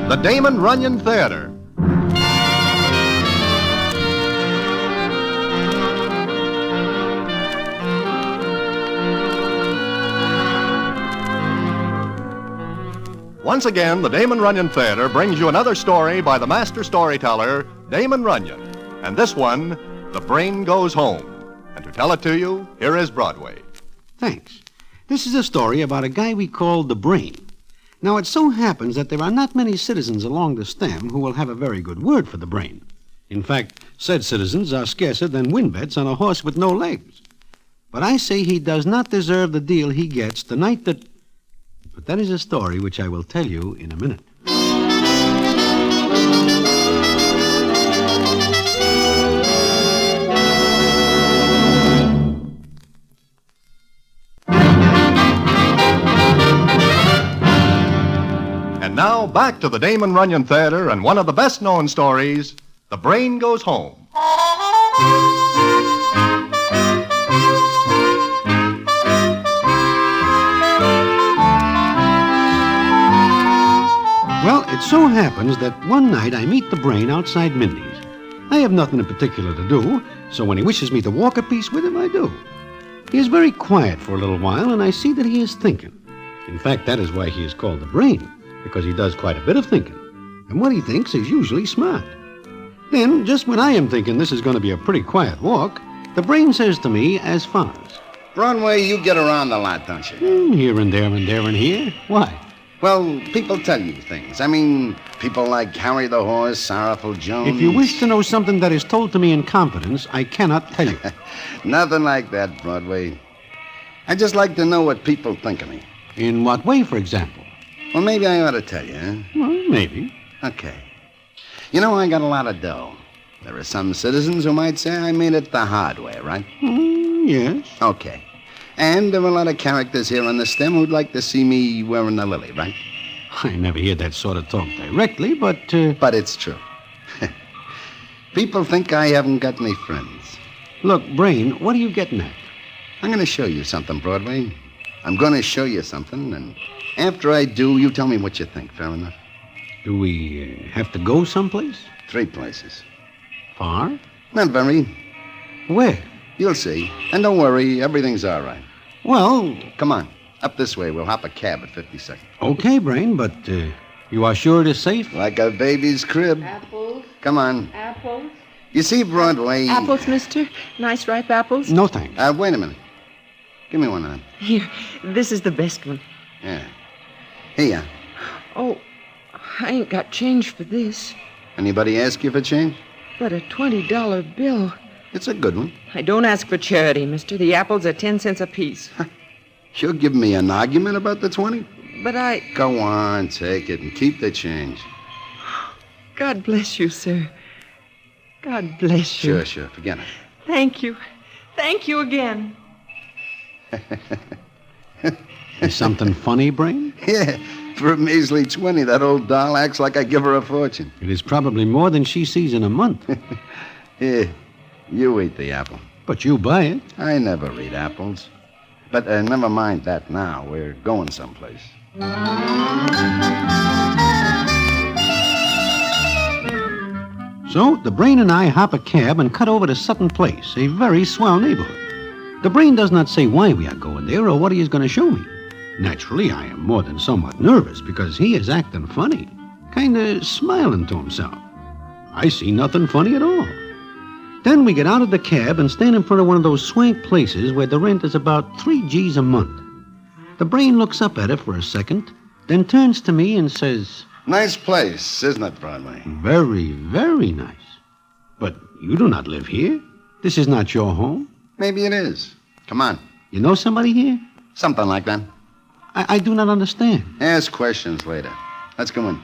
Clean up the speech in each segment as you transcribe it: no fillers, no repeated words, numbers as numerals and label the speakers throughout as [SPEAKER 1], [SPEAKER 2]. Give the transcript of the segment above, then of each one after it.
[SPEAKER 1] the Damon Runyon Theater. Once again, the Damon Runyon Theater brings you another story by the master storyteller, Damon Runyon. And this one, The Brain Goes Home. And to tell it to you, here is Broadway.
[SPEAKER 2] Thanks. This is a story about a guy we call the Brain. Now, it so happens that there are not many citizens along the stem who will have a very good word for the Brain. In fact, said citizens are scarcer than win bets on a horse with no legs. But I say he does not deserve the deal he gets the night that... But that is a story which I will tell you in a minute.
[SPEAKER 1] And now, back to the Damon Runyon Theater and one of the best-known stories, The Brain Goes Home.
[SPEAKER 2] Well, it so happens that one night I meet the Brain outside Mindy's. I have nothing in particular to do, so when he wishes me to walk a piece with him, I do. He is very quiet for a little while, and I see that he is thinking. In fact, that is why he is called the Brain, because he does quite a bit of thinking. And what he thinks is usually smart. Then, just when I am thinking this is going to be a pretty quiet walk, the Brain says to me as follows.
[SPEAKER 3] Broadway, you get around a lot, don't you?
[SPEAKER 2] Here and there and there and here. Why?
[SPEAKER 3] Well, people tell you things. I mean, people like Harry the Horse, Sorrowful Jones.
[SPEAKER 2] If you wish to know something that is told to me in confidence, I cannot tell you.
[SPEAKER 3] Nothing like that, Broadway. I just like to know what people think of me.
[SPEAKER 2] In what way, for example?
[SPEAKER 3] Well, maybe I ought to tell you, huh?
[SPEAKER 2] Well, maybe.
[SPEAKER 3] Okay. You know, I got a lot of dough. There are some citizens who might say I made it the hard way, right?
[SPEAKER 2] Yes.
[SPEAKER 3] Okay. And there are a lot of characters here on the stem who'd like to see me wearing a lily, right?
[SPEAKER 2] I never hear that sort of talk directly, but...
[SPEAKER 3] But it's true. People think I haven't got any friends.
[SPEAKER 2] Look, Brain, what are you getting at?
[SPEAKER 3] I'm going to show you something, Broadway. I'm going to show you something, and after I do, you tell me what you think. Fair enough?
[SPEAKER 2] Do we have to go someplace?
[SPEAKER 3] 3 places.
[SPEAKER 2] Far?
[SPEAKER 3] Not very.
[SPEAKER 2] Where?
[SPEAKER 3] You'll see. And don't worry, everything's all right.
[SPEAKER 2] Well...
[SPEAKER 3] Come on. Up this way. We'll hop a cab at 52nd.
[SPEAKER 2] Okay, Brain, but you are sure it is safe?
[SPEAKER 3] Like a baby's crib.
[SPEAKER 4] Apples.
[SPEAKER 3] Come on.
[SPEAKER 4] Apples.
[SPEAKER 3] You see, Broadway...
[SPEAKER 4] Apples, mister? Nice ripe apples?
[SPEAKER 2] No, thanks.
[SPEAKER 3] Wait a minute. Give me one of them.
[SPEAKER 4] Here, this is the best one.
[SPEAKER 3] Yeah. Here.
[SPEAKER 4] Oh, I ain't got change for this.
[SPEAKER 3] Anybody ask you for change?
[SPEAKER 4] But a $20 bill.
[SPEAKER 3] It's a good one.
[SPEAKER 4] I don't ask for charity, mister. The apples are 10 cents apiece.
[SPEAKER 3] You'll give me an argument about the 20?
[SPEAKER 4] But I...
[SPEAKER 3] Go on, take it and keep the change.
[SPEAKER 4] God bless you, sir. God bless you.
[SPEAKER 3] Sure. Forget it.
[SPEAKER 4] Thank you. Thank you again.
[SPEAKER 2] Is something funny, Brain?
[SPEAKER 3] Yeah. For a measly 20, that old doll acts like I give her a fortune.
[SPEAKER 2] It is probably more than she sees in a month.
[SPEAKER 3] Here, you eat the apple.
[SPEAKER 2] But you buy it.
[SPEAKER 3] I never eat apples. But never mind that now. We're going someplace.
[SPEAKER 2] So, the Brain and I hop a cab and cut over to Sutton Place, a very swell neighborhood. The Brain does not say why we are going there or what he is going to show me. Naturally, I am more than somewhat nervous because he is acting funny, kind of smiling to himself. I see nothing funny at all. Then we get out of the cab and stand in front of one of those swank places where the rent is about 3 G's a month. The Brain looks up at it for a second, then turns to me and says...
[SPEAKER 3] Nice place, isn't it, Broadway?
[SPEAKER 2] Very, very nice. But you do not live here. This is not your home.
[SPEAKER 3] Maybe it is. Come on.
[SPEAKER 2] You know somebody here?
[SPEAKER 3] Something like that.
[SPEAKER 2] I do not understand.
[SPEAKER 3] Ask questions later. Let's go in.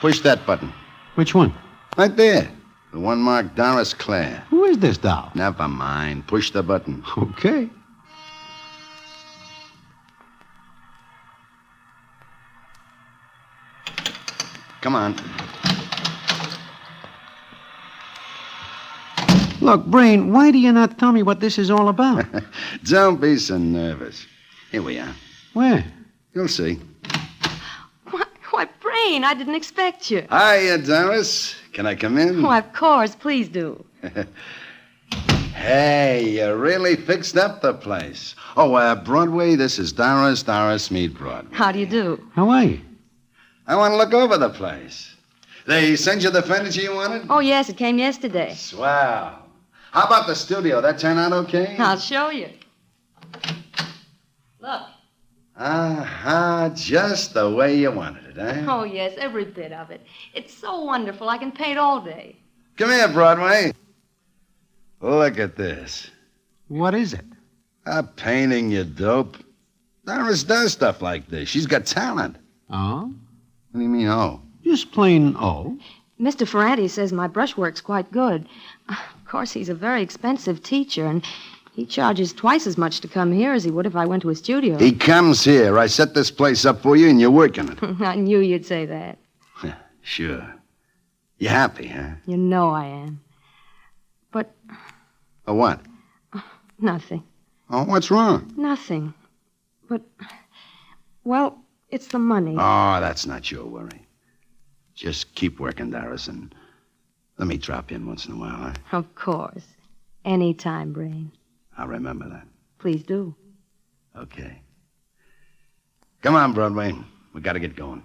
[SPEAKER 3] Push that button.
[SPEAKER 2] Which one?
[SPEAKER 3] Right there. The one marked Doris Clare.
[SPEAKER 2] Who is this doll?
[SPEAKER 3] Never mind. Push the button.
[SPEAKER 2] Okay.
[SPEAKER 3] Come on.
[SPEAKER 2] Look, Brain, why do you not tell me what this is all about?
[SPEAKER 3] Don't be so nervous. Here we are.
[SPEAKER 2] Where?
[SPEAKER 3] You'll see.
[SPEAKER 4] Why, Brain, I didn't expect you.
[SPEAKER 3] Hiya, Doris. Can I come in?
[SPEAKER 4] Why, of course, please do.
[SPEAKER 3] Hey, you really fixed up the place. Oh, Broadway, this is Doris. Doris, meet Broadway.
[SPEAKER 4] How do you do?
[SPEAKER 2] How are you?
[SPEAKER 3] I want to look over the place. They sent you the furniture you wanted?
[SPEAKER 4] Oh, yes, it came yesterday.
[SPEAKER 3] Swell. How about the studio? That turn out okay?
[SPEAKER 4] I'll show you. Look.
[SPEAKER 3] Just the way you wanted it, eh?
[SPEAKER 4] Oh, yes, every bit of it. It's so wonderful. I can paint all day.
[SPEAKER 3] Come here, Broadway. Look at this.
[SPEAKER 2] What is it?
[SPEAKER 3] A painting, you dope. Doris does stuff like this. She's got talent.
[SPEAKER 2] Oh?
[SPEAKER 3] What do you mean, oh?
[SPEAKER 2] Just plain oh.
[SPEAKER 4] Mr. Ferranti says my brushwork's quite good. Of course, he's a very expensive teacher, and he charges twice as much to come here as he would if I went to a studio.
[SPEAKER 3] He comes here. I set this place up for you, and you're working it.
[SPEAKER 4] I knew you'd say that.
[SPEAKER 3] Sure. You happy, huh?
[SPEAKER 4] You know I am. But
[SPEAKER 3] Oh, what?
[SPEAKER 4] nothing.
[SPEAKER 3] Oh, what's wrong?
[SPEAKER 4] Nothing. But, well, it's the money.
[SPEAKER 3] Oh, that's not your worry. Just keep working, Doris, and let me drop in once in a while, huh?
[SPEAKER 4] Of course. Anytime, Brain.
[SPEAKER 3] I'll remember that.
[SPEAKER 4] Please do.
[SPEAKER 3] Okay. Come on, Broadway. We gotta get going.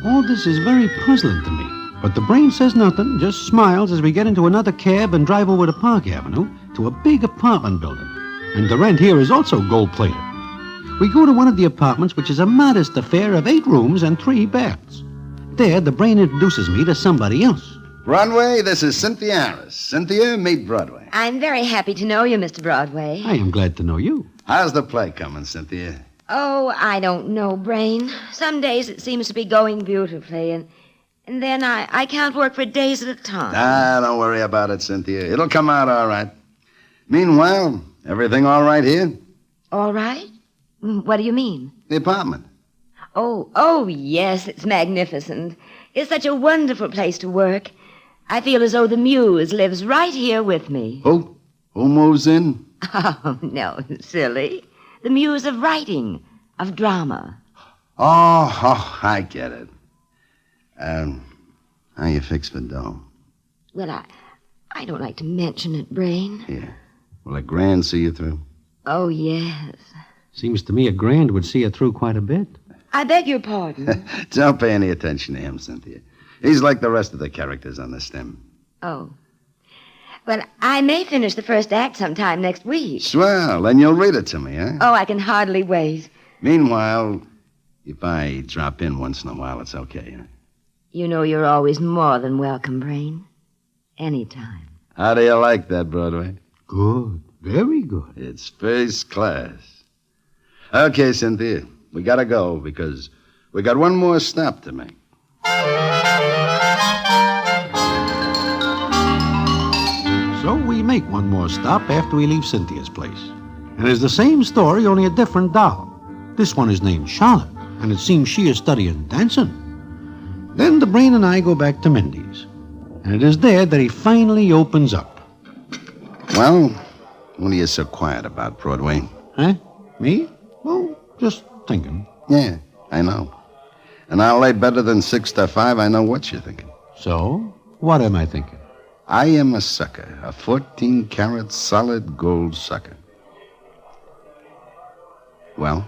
[SPEAKER 2] All this is very puzzling to me. But the Brain says nothing, just smiles as we get into another cab and drive over to Park Avenue to a big apartment building. And the rent here is also gold-plated. We go to one of the apartments, which is a modest affair of 8 rooms and 3 baths. There, the Brain introduces me to somebody else.
[SPEAKER 3] Broadway, this is Cynthia Harris. Cynthia, meet Broadway.
[SPEAKER 5] I'm very happy to know you, Mr. Broadway.
[SPEAKER 2] I am glad to know you.
[SPEAKER 3] How's the play coming, Cynthia?
[SPEAKER 5] Oh, I don't know, Brain. Some days it seems to be going beautifully, and then I can't work for days at a time.
[SPEAKER 3] Don't worry about it, Cynthia. It'll come out all right. Meanwhile, everything all right here?
[SPEAKER 5] All right? What do you mean?
[SPEAKER 3] The apartment.
[SPEAKER 5] Oh, yes, it's magnificent. It's such a wonderful place to work. I feel as though the muse lives right here with me.
[SPEAKER 3] Who? Who moves in?
[SPEAKER 5] Oh, no, silly. The muse of writing, of drama.
[SPEAKER 3] Oh, I get it. How you fix for dough?
[SPEAKER 5] Well, I don't like to mention it, Brain.
[SPEAKER 3] Here. Will a grand see you through?
[SPEAKER 5] Oh, yes.
[SPEAKER 2] Seems to me a grand would see it through quite a bit.
[SPEAKER 5] I beg your pardon.
[SPEAKER 3] Don't pay any attention to him, Cynthia. He's like the rest of the characters on the stem.
[SPEAKER 5] Oh. Well, I may finish the first act sometime next week.
[SPEAKER 3] Swell. Then you'll read it to me, huh?
[SPEAKER 5] Oh, I can hardly wait.
[SPEAKER 3] Meanwhile, if I drop in once in a while, it's okay, huh?
[SPEAKER 5] You know you're always more than welcome, Brain. Anytime.
[SPEAKER 3] How do you like that, Broadway?
[SPEAKER 2] Good. Very good.
[SPEAKER 3] It's first class. Okay, Cynthia, we gotta go because we got one more stop to make.
[SPEAKER 2] So we make one more stop after we leave Cynthia's place. And it's the same story, only a different doll. This one is named Charlotte, and it seems she is studying dancing. Then the Brain and I go back to Mindy's. And it is there that he finally opens up.
[SPEAKER 3] Well, what are you so quiet about, Broadway?
[SPEAKER 2] Huh? Me? Oh, just thinking.
[SPEAKER 3] Yeah, I know. And I'll lay better than 6 to 5. I know what you're thinking.
[SPEAKER 2] So, what am I thinking?
[SPEAKER 3] I am a sucker, a 14-carat solid gold sucker. Well,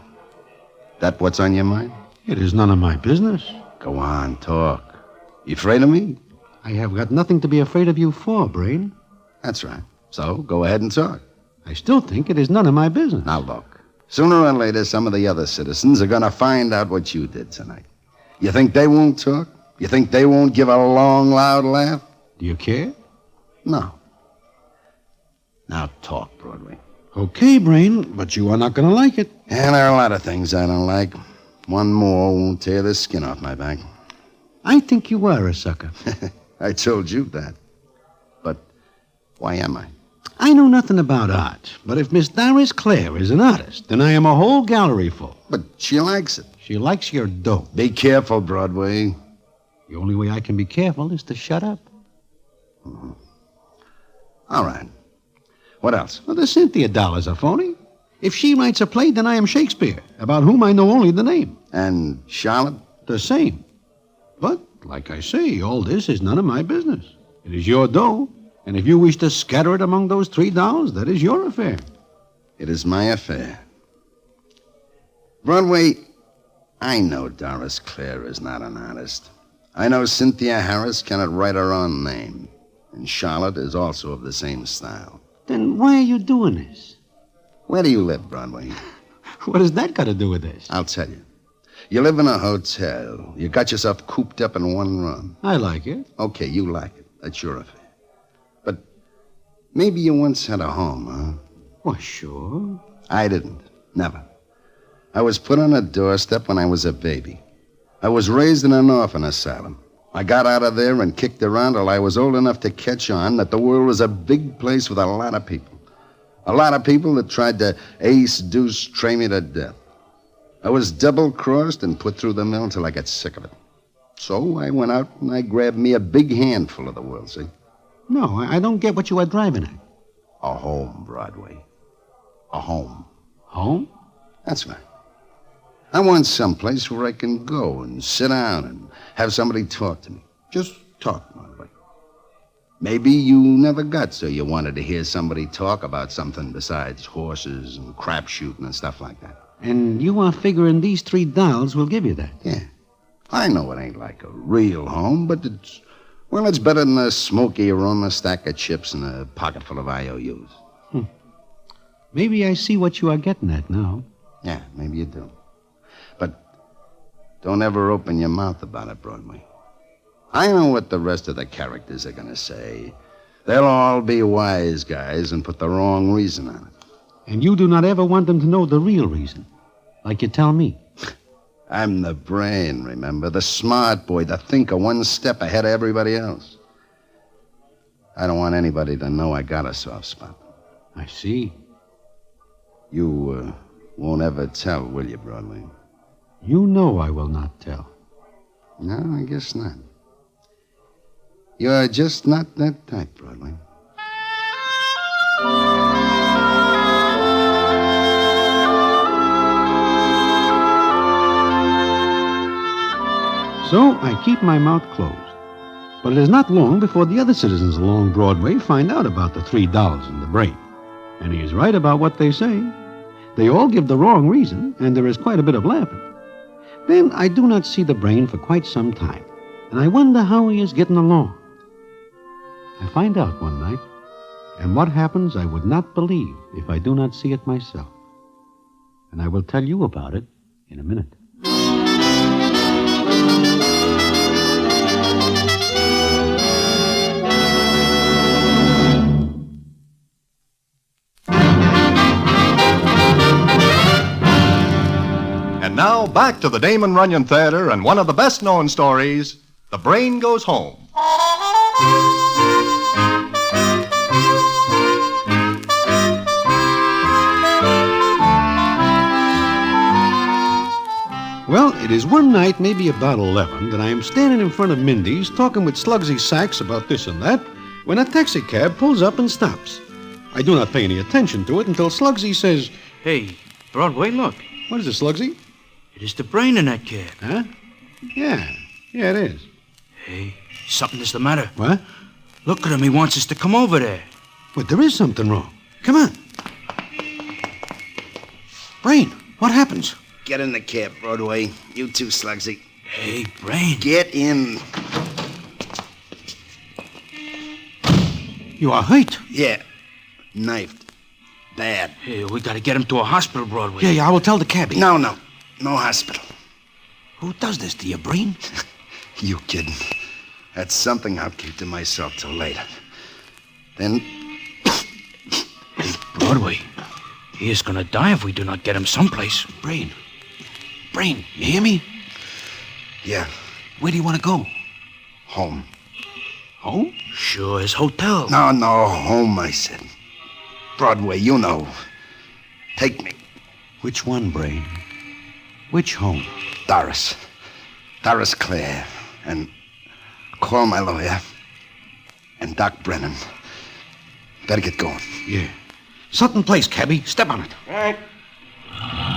[SPEAKER 3] that what's on your mind?
[SPEAKER 2] It is none of my business.
[SPEAKER 3] Go on, talk. You afraid of me?
[SPEAKER 2] I have got nothing to be afraid of you for, Brain.
[SPEAKER 3] That's right. So go ahead and talk.
[SPEAKER 2] I still think it is none of my business.
[SPEAKER 3] Now, look. Sooner or later, some of the other citizens are going to find out what you did tonight. You think they won't talk? You think they won't give a long, loud laugh?
[SPEAKER 2] Do you care?
[SPEAKER 3] No. Now talk, Broadway.
[SPEAKER 2] Okay, Brain, but you are not going to like it.
[SPEAKER 3] And there are a lot of things I don't like. One more won't tear the skin off my back.
[SPEAKER 2] I think you are a sucker.
[SPEAKER 3] I told you that. But why am I?
[SPEAKER 2] I know nothing about art, but if Miss Doris Clare is an artist, then I am a whole gallery full.
[SPEAKER 3] But she likes it.
[SPEAKER 2] She likes your dope.
[SPEAKER 3] Be careful, Broadway.
[SPEAKER 2] The only way I can be careful is to shut up.
[SPEAKER 3] All right. What else?
[SPEAKER 2] Well, the Cynthia dollars are phony. If she writes a play, then I am Shakespeare, about whom I know only the name.
[SPEAKER 3] And Charlotte?
[SPEAKER 2] The same. But, like I say, all this is none of my business. It is your dough, and if you wish to scatter it among those $3, that is your affair.
[SPEAKER 3] It is my affair. Broadway, I know Doris Clare is not an artist. I know Cynthia Harris cannot write her own name. And Charlotte is also of the same style.
[SPEAKER 2] Then why are you doing this?
[SPEAKER 3] Where do you live, Broadway?
[SPEAKER 2] What has that got to do with this?
[SPEAKER 3] I'll tell you. You live in a hotel. You got yourself cooped up in one room.
[SPEAKER 2] I like it.
[SPEAKER 3] Okay, you like it. That's your affair. But maybe you once had a home, huh?
[SPEAKER 2] Why, sure.
[SPEAKER 3] I didn't. Never. I was put on a doorstep when I was a baby. I was raised in an orphan asylum. I got out of there and kicked around till I was old enough to catch on that the world was a big place with a lot of people. A lot of people that tried to train me to death. I was double-crossed and put through the mill till I got sick of it. So I went out and I grabbed me a big handful of the world, see?
[SPEAKER 2] No, I don't get what you are driving at.
[SPEAKER 3] A home, Broadway. A home.
[SPEAKER 2] Home?
[SPEAKER 3] That's right. I want someplace where I can go and sit down and have somebody talk to me. Just talk, Broadway. Maybe you never got so you wanted to hear somebody talk about something besides horses and crap shooting and stuff like that.
[SPEAKER 2] And you are figuring these $3 will give you that?
[SPEAKER 3] Yeah. I know it ain't like a real home, but it's better than a smoky aroma, stack of chips, and a pocket full of IOUs.
[SPEAKER 2] Maybe I see what you are getting at now.
[SPEAKER 3] Yeah, maybe you do. But don't ever open your mouth about it, Broadway. I know what the rest of the characters are going to say. They'll all be wise guys and put the wrong reason on it.
[SPEAKER 2] And you do not ever want them to know the real reason, like you tell me.
[SPEAKER 3] I'm the brain, remember? The smart boy, the thinker, one step ahead of everybody else. I don't want anybody to know I got a soft spot.
[SPEAKER 2] I see.
[SPEAKER 3] You won't ever tell, will you, Broadway?
[SPEAKER 2] You know I will not tell.
[SPEAKER 3] No, I guess not. You're just not that type, Broadway.
[SPEAKER 2] So I keep my mouth closed. But it is not long before the other citizens along Broadway find out about the $3 in the brain. And he is right about what they say. They all give the wrong reason, and there is quite a bit of laughing. Then I do not see the brain for quite some time, and I wonder how he is getting along. I find out one night, and what happens I would not believe if I do not see it myself. And I will tell you about it in a minute.
[SPEAKER 1] And now, back to the Damon Runyon Theater and one of the best-known stories, The Brain Goes Home.
[SPEAKER 2] Well, it is one night, maybe about 11, that I am standing in front of Mindy's talking with Slugsy Sachs about this and that, when a taxicab pulls up and stops. I do not pay any attention to it until Slugsy says,
[SPEAKER 6] Hey, Broadway, look.
[SPEAKER 2] "What is it, Slugsy?"
[SPEAKER 6] It is the brain in that cab.
[SPEAKER 2] Huh? Yeah, it is.
[SPEAKER 6] Hey, something is the matter.
[SPEAKER 2] What?
[SPEAKER 6] Look at him. He wants us to come over there.
[SPEAKER 2] But there is something wrong. Come on. Brain, what happens?
[SPEAKER 3] Get in the cab, Broadway. You too, Slugsy.
[SPEAKER 6] Hey, Brain.
[SPEAKER 3] Get in.
[SPEAKER 2] You are hurt.
[SPEAKER 3] Yeah. Knifed. Bad.
[SPEAKER 6] Hey, we gotta get him to a hospital, Broadway.
[SPEAKER 2] Yeah, I will tell the cabbie.
[SPEAKER 3] No. No hospital.
[SPEAKER 2] Who does this to you, Brain?
[SPEAKER 3] You kidding. That's something I'll keep to myself till later. Then...
[SPEAKER 6] Broadway, he is gonna die if we do not get him someplace.
[SPEAKER 2] Brain, you hear me?
[SPEAKER 3] Yeah.
[SPEAKER 2] Where do you want to go?
[SPEAKER 3] Home.
[SPEAKER 2] Home?
[SPEAKER 6] Sure, his hotel.
[SPEAKER 3] No, home, I said. Broadway, you know. Take me.
[SPEAKER 2] Which one, Brain? Which home?
[SPEAKER 3] Doris Clare. And call my lawyer. And Doc Brennan. Better get going.
[SPEAKER 2] Yeah. Sutton Place, cabby. Step on it.
[SPEAKER 3] All right.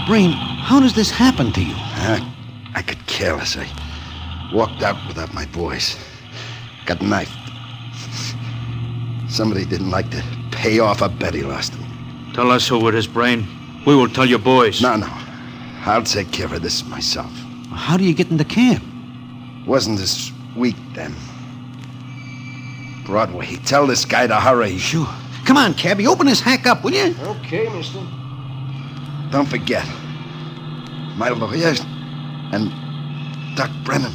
[SPEAKER 2] Brain, how does this happen to you?
[SPEAKER 3] I got careless. I walked out without my boys. Got knifed. Somebody didn't like to pay off a bet he lost him.
[SPEAKER 6] Tell us who it is, Brain. We will tell your boys.
[SPEAKER 3] No. I'll take care of this myself.
[SPEAKER 2] How do you get in the cab?
[SPEAKER 3] Wasn't this weak then. Broadway, tell this guy to hurry.
[SPEAKER 2] Sure. Come on, cabby. Open this hack up, will you?
[SPEAKER 3] Okay, mister. Don't forget. My lawyer and Doc Brennan.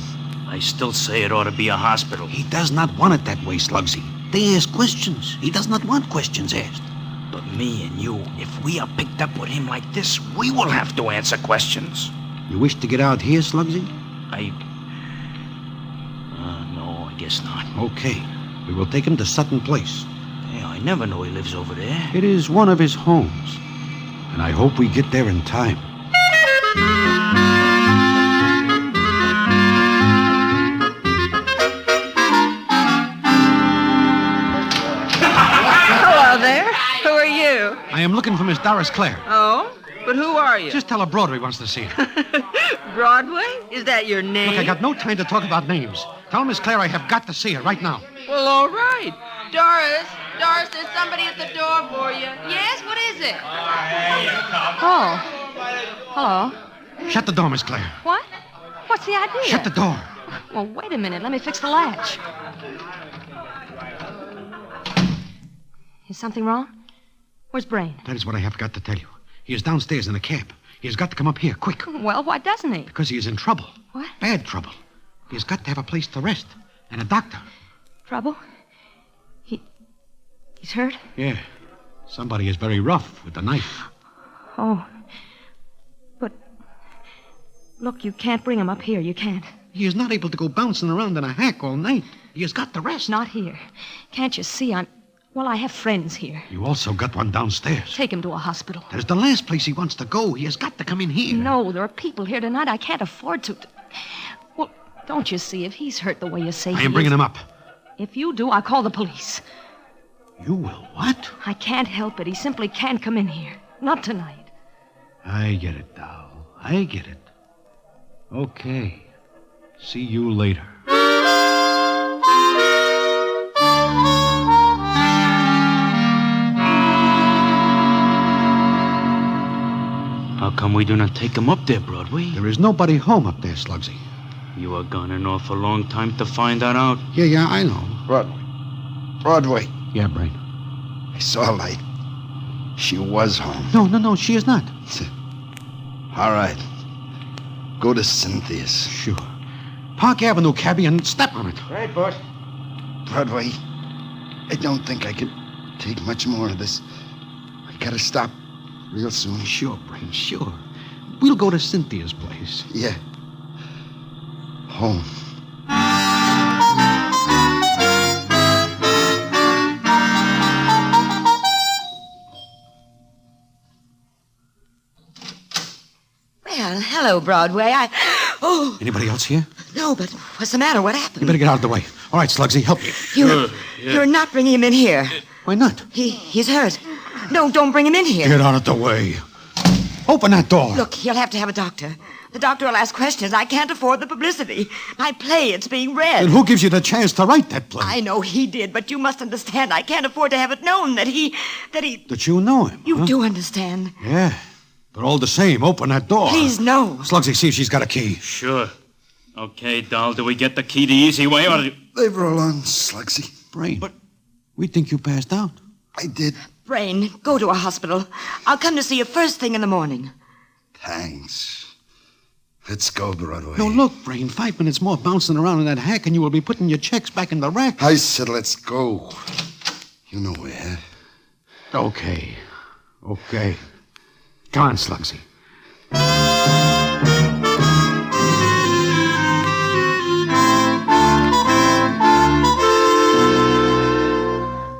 [SPEAKER 6] I still say it ought to be a hospital.
[SPEAKER 2] He does not want it that way, Slugsy. They ask questions. He does not want questions asked.
[SPEAKER 6] But me and you, if we are picked up with him like this, we will have to answer questions.
[SPEAKER 2] You wish to get out here, Slugsy?
[SPEAKER 6] No, I guess not.
[SPEAKER 2] Okay. We will take him to Sutton Place.
[SPEAKER 6] Yeah, I never know he lives over there.
[SPEAKER 2] It is one of his homes. And I hope we get there in time.
[SPEAKER 7] Hello there. Who are you?
[SPEAKER 2] I am looking for Miss Doris Clare.
[SPEAKER 7] Oh? But who are you?
[SPEAKER 2] Just tell her Broadway wants to see her.
[SPEAKER 7] Broadway? Is that your name?
[SPEAKER 2] Look, I got no time to talk about names. Tell Miss Clare I have got to see her right now.
[SPEAKER 7] Well, all right. Doris, there's somebody at the door for you. Yes, what is it?
[SPEAKER 4] Oh. Hello.
[SPEAKER 2] Shut the door, Miss Clare.
[SPEAKER 4] What? What's the idea?
[SPEAKER 2] Shut the door.
[SPEAKER 4] Well, wait a minute. Let me fix the latch. Is something wrong? Where's Brain?
[SPEAKER 2] That is what I have got to tell you. He is downstairs in a cab. He has got to come up here, quick.
[SPEAKER 4] Well, why doesn't he?
[SPEAKER 2] Because he is in trouble.
[SPEAKER 4] What?
[SPEAKER 2] Bad trouble. He has got to have a place to rest. And a doctor.
[SPEAKER 4] Trouble? He's hurt?
[SPEAKER 2] Yeah. Somebody is very rough with a knife.
[SPEAKER 4] Oh. But, look, you can't bring him up here. You can't.
[SPEAKER 2] He is not able to go bouncing around in a hack all night. He has got to rest.
[SPEAKER 4] Not here. Can't you see Well, I have friends here.
[SPEAKER 2] You also got one downstairs.
[SPEAKER 4] Take him to a hospital.
[SPEAKER 2] That is the last place he wants to go. He has got to come in here.
[SPEAKER 4] No, there are people here tonight. I can't afford to. Well, don't you see? If he's hurt the way you say
[SPEAKER 2] I am bringing him up.
[SPEAKER 4] If you do, I'll call the police.
[SPEAKER 2] You will what?
[SPEAKER 4] I can't help it. He simply can't come in here. Not tonight.
[SPEAKER 2] I get it, doll. I get it. Okay. See you later.
[SPEAKER 6] How come we do not take him up there, Broadway?
[SPEAKER 2] There is nobody home up there, Slugsy.
[SPEAKER 6] You are gone an awful long time to find that out.
[SPEAKER 2] Yeah, I know.
[SPEAKER 3] Broadway.
[SPEAKER 2] Yeah, Brain.
[SPEAKER 3] I saw a light. She was home.
[SPEAKER 2] No, she is not.
[SPEAKER 3] All right. Go to Cynthia's.
[SPEAKER 2] Sure. Park Avenue, cabby, and step on it.
[SPEAKER 3] Right, boss. Broadway, I don't think I can take much more of this. I gotta stop real soon.
[SPEAKER 2] Sure, Brain, sure. We'll go to Cynthia's place.
[SPEAKER 3] Yeah. Home.
[SPEAKER 5] Well, hello, Broadway. Oh,
[SPEAKER 2] Anybody else here?
[SPEAKER 5] no, but what's the matter? What happened?
[SPEAKER 2] You better get out of the way. All right, Slugsy, help me.
[SPEAKER 5] You're not bringing him in here.
[SPEAKER 2] Why not?
[SPEAKER 5] He's hurt. No, don't bring him in here.
[SPEAKER 2] Get out of the way. Open that door.
[SPEAKER 5] Look, he'll have to have a doctor. The doctor will ask questions. I can't afford the publicity. My play, it's being read.
[SPEAKER 2] And who gives you the chance to write that play?
[SPEAKER 5] I know he did, but you must understand. I can't afford to have it known that he...
[SPEAKER 2] That you know him.
[SPEAKER 5] You
[SPEAKER 2] huh?
[SPEAKER 5] do understand.
[SPEAKER 2] Yeah. But all the same, open that door.
[SPEAKER 5] Please, no.
[SPEAKER 2] Slugsy, see if she's got a key.
[SPEAKER 6] Sure. Okay, doll, do we get the key the easy way or...
[SPEAKER 3] Leave her alone, Slugsy.
[SPEAKER 2] Brain. But we think you passed out.
[SPEAKER 3] I did.
[SPEAKER 5] Brain, go to a hospital. I'll come to see you first thing in the morning.
[SPEAKER 3] Thanks. Let's go, Broadway.
[SPEAKER 2] No, look, Brain, 5 minutes more bouncing around in that hack and you will be putting your checks back in the rack.
[SPEAKER 3] I said let's go. You know where.
[SPEAKER 2] Okay. Come on, Slugsy.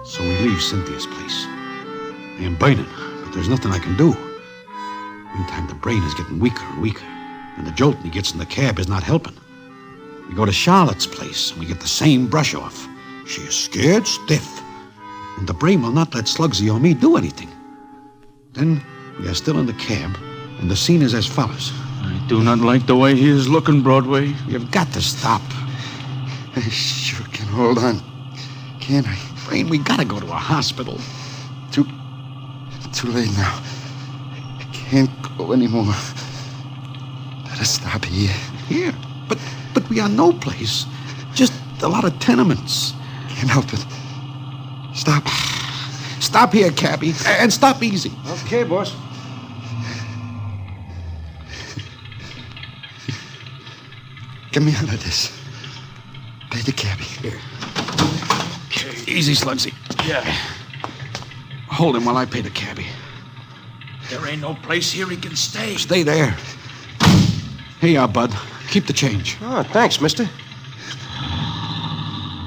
[SPEAKER 2] So we leave Cynthia's place. I am burning, but there's nothing I can do. Meantime, the brain is getting weaker and weaker, and the jolting he gets in the cab is not helping. We go to Charlotte's place, and we get the same brush off. She is scared stiff. and the brain will not let Slugsy or me do anything. Then we are still in the cab, and the scene is as follows.
[SPEAKER 6] I do not like the way he is looking, Broadway.
[SPEAKER 2] You've got to stop.
[SPEAKER 3] I sure can hold on. Can't I?
[SPEAKER 2] Brain, we gotta go to a hospital.
[SPEAKER 3] Too late now. I can't go anymore. Better stop here.
[SPEAKER 2] Here? But we are no place. Just a lot of tenements.
[SPEAKER 3] Can't help it. Stop.
[SPEAKER 2] Stop here, cabby, and stop easy.
[SPEAKER 8] Okay, boss.
[SPEAKER 3] Get me out of this. Pay the cabbie.
[SPEAKER 2] Here. Easy, Slugsy.
[SPEAKER 6] Yeah.
[SPEAKER 2] Hold him while I pay the cabbie.
[SPEAKER 6] There ain't no place here he can stay.
[SPEAKER 2] Stay there. Here you are, bud. Keep the change.
[SPEAKER 8] Oh, thanks, mister.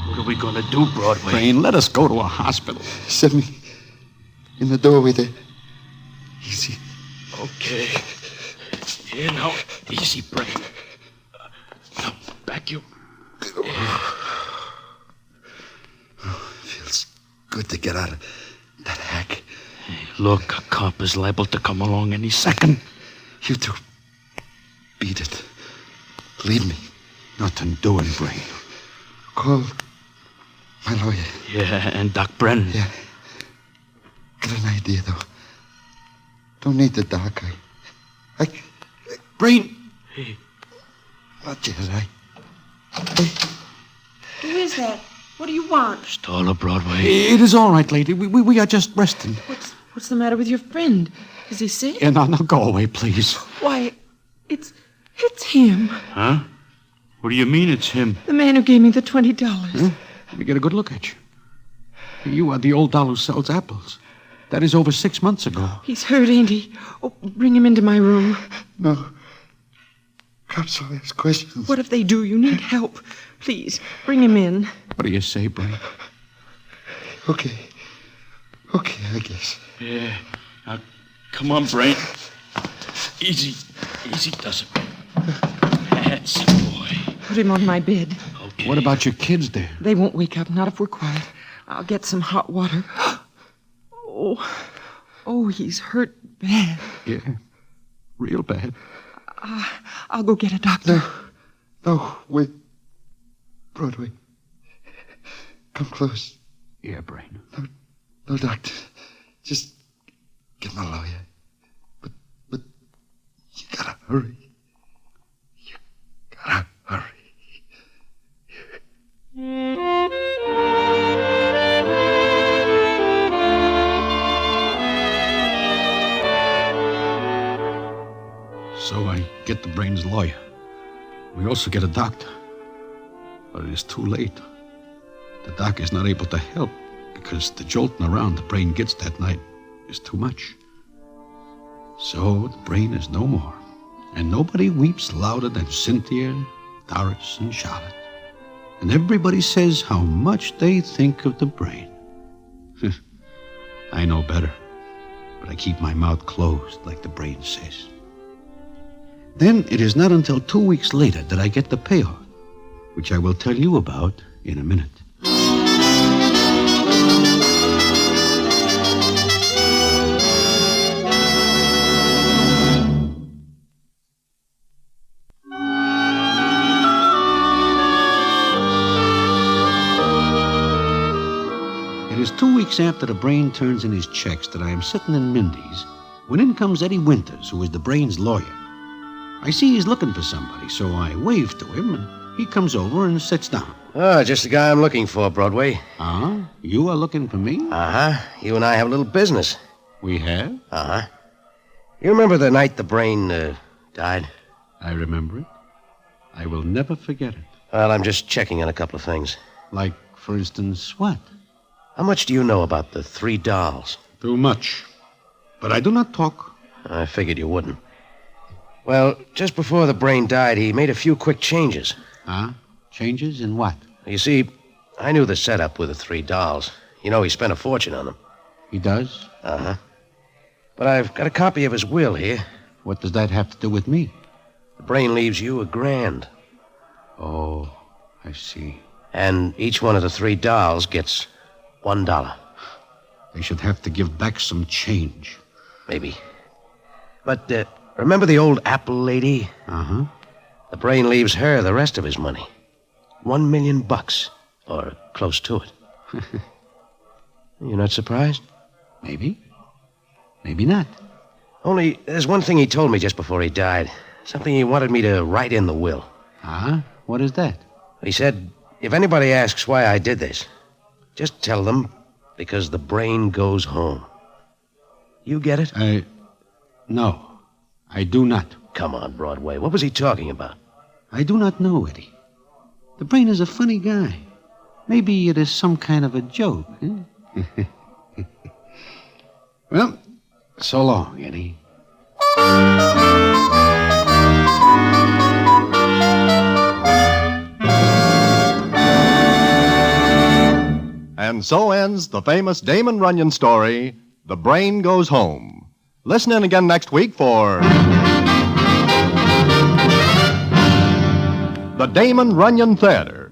[SPEAKER 6] What are we going to do, Broadway?
[SPEAKER 2] Brain, let us go to a hospital.
[SPEAKER 3] Set me in the doorway there. Easy.
[SPEAKER 6] Okay. Here now. Easy, Brain. Now, back you.
[SPEAKER 3] Feels good to get out of that hack.
[SPEAKER 6] Hey, look, a cop is liable to come along any second.
[SPEAKER 3] You two. Beat it. Leave me.
[SPEAKER 2] Nothing doing, Brain.
[SPEAKER 3] Call my lawyer.
[SPEAKER 6] Yeah, and Doc Brennan.
[SPEAKER 3] Yeah. Got an idea, though. Don't need the doc. I
[SPEAKER 2] Brain!
[SPEAKER 6] Hey.
[SPEAKER 3] Not yet,
[SPEAKER 7] Who is that? What do you want?
[SPEAKER 6] Stall Broadway.
[SPEAKER 2] It is all right, lady. We are just resting.
[SPEAKER 7] What's the matter with your friend? Is he sick?
[SPEAKER 2] Yeah, now go away, please.
[SPEAKER 7] Why, it's him.
[SPEAKER 6] Huh? What do you mean it's him?
[SPEAKER 7] The man who gave me the $20.
[SPEAKER 2] Let me get a good look at you. You are the old doll who sells apples. That is over 6 months ago.
[SPEAKER 7] He's hurt, ain't he? Oh, bring him into my room.
[SPEAKER 3] No. Cops will ask questions.
[SPEAKER 7] What if they do? You need help. Please, bring him in.
[SPEAKER 2] What do you say, Brain?
[SPEAKER 3] Okay. Okay, I guess.
[SPEAKER 6] Yeah. Now, come on, Brain. Easy. Easy does it. That's it, boy.
[SPEAKER 7] Put him on my bed.
[SPEAKER 6] Okay.
[SPEAKER 2] What about your kids there?
[SPEAKER 7] They won't wake up, not if we're quiet. I'll get some hot water. Oh, he's hurt bad.
[SPEAKER 2] Yeah, real bad.
[SPEAKER 7] I'll go get a doctor.
[SPEAKER 3] No, wait. Broadway. Come close.
[SPEAKER 2] Yeah, Brain.
[SPEAKER 3] No, doctor. Just get my lawyer. But you gotta hurry. You gotta hurry.
[SPEAKER 2] So I get the Brain's lawyer. We also get a doctor. But it is too late. The doc is not able to help because the jolting around the Brain gets that night is too much. So the Brain is no more. And nobody weeps louder than Cynthia, Doris, and Charlotte. And everybody says how much they think of the Brain. I know better, but I keep my mouth closed like the Brain says. Then it is not until 2 weeks later that I get the payoff, which I will tell you about in a minute. It is 2 weeks after the Brain turns in his checks that I am sitting in Mindy's when in comes Eddie Winters, who is the Brain's lawyer. I see he's looking for somebody, so I wave to him, and he comes over and sits down.
[SPEAKER 8] Just the guy I'm looking for, Broadway.
[SPEAKER 2] Ah, you are looking for me?
[SPEAKER 8] Uh-huh. You and I have a little business.
[SPEAKER 2] We have?
[SPEAKER 8] Uh-huh. You remember the night the Brain, died?
[SPEAKER 2] I remember it. I will never forget it.
[SPEAKER 8] Well, I'm just checking on a couple of things.
[SPEAKER 2] Like, for instance, what?
[SPEAKER 8] How much do you know about the 3 dolls?
[SPEAKER 2] Too much. But I do not talk.
[SPEAKER 8] I figured you wouldn't. Well, just before the Brain died, he made a few quick changes.
[SPEAKER 2] Ah? Changes in what?
[SPEAKER 8] You see, I knew the setup with the 3 dolls. You know, he spent a fortune on them.
[SPEAKER 2] He does?
[SPEAKER 8] Uh-huh. But I've got a copy of his will here.
[SPEAKER 2] What does that have to do with me?
[SPEAKER 8] The Brain leaves you $1,000.
[SPEAKER 2] Oh, I see.
[SPEAKER 8] And each one of the 3 dolls gets $1.
[SPEAKER 2] They should have to give back some change.
[SPEAKER 8] Maybe. But remember the old apple lady?
[SPEAKER 2] Uh-huh.
[SPEAKER 8] The brain leaves her the rest of his money. $1 million, or close to it. You're not surprised?
[SPEAKER 2] Maybe. Maybe not.
[SPEAKER 8] Only there's one thing he told me just before he died. Something he wanted me to write in the will.
[SPEAKER 2] Ah? What is that?
[SPEAKER 8] He said, if anybody asks why I did this, just tell them because the brain goes home. You get it?
[SPEAKER 2] No. I do not.
[SPEAKER 8] Come on, Broadway. What was he talking about?
[SPEAKER 2] I do not know, Eddie. The brain is a funny guy. Maybe it is some kind of a joke. Eh? Well, so long, Eddie.
[SPEAKER 1] And so ends the famous Damon Runyon story, The Brain Goes Home. Listen in again next week for the Damon Runyon Theater.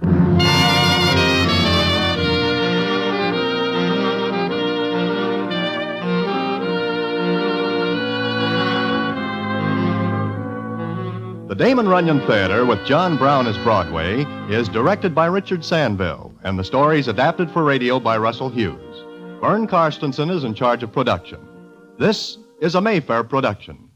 [SPEAKER 1] The Damon Runyon Theater, with John Brown as Broadway, is directed by Richard Sandville, and the story is adapted for radio by Russell Hughes. Vern Karstensen is in charge of production. This is a Mayfair production.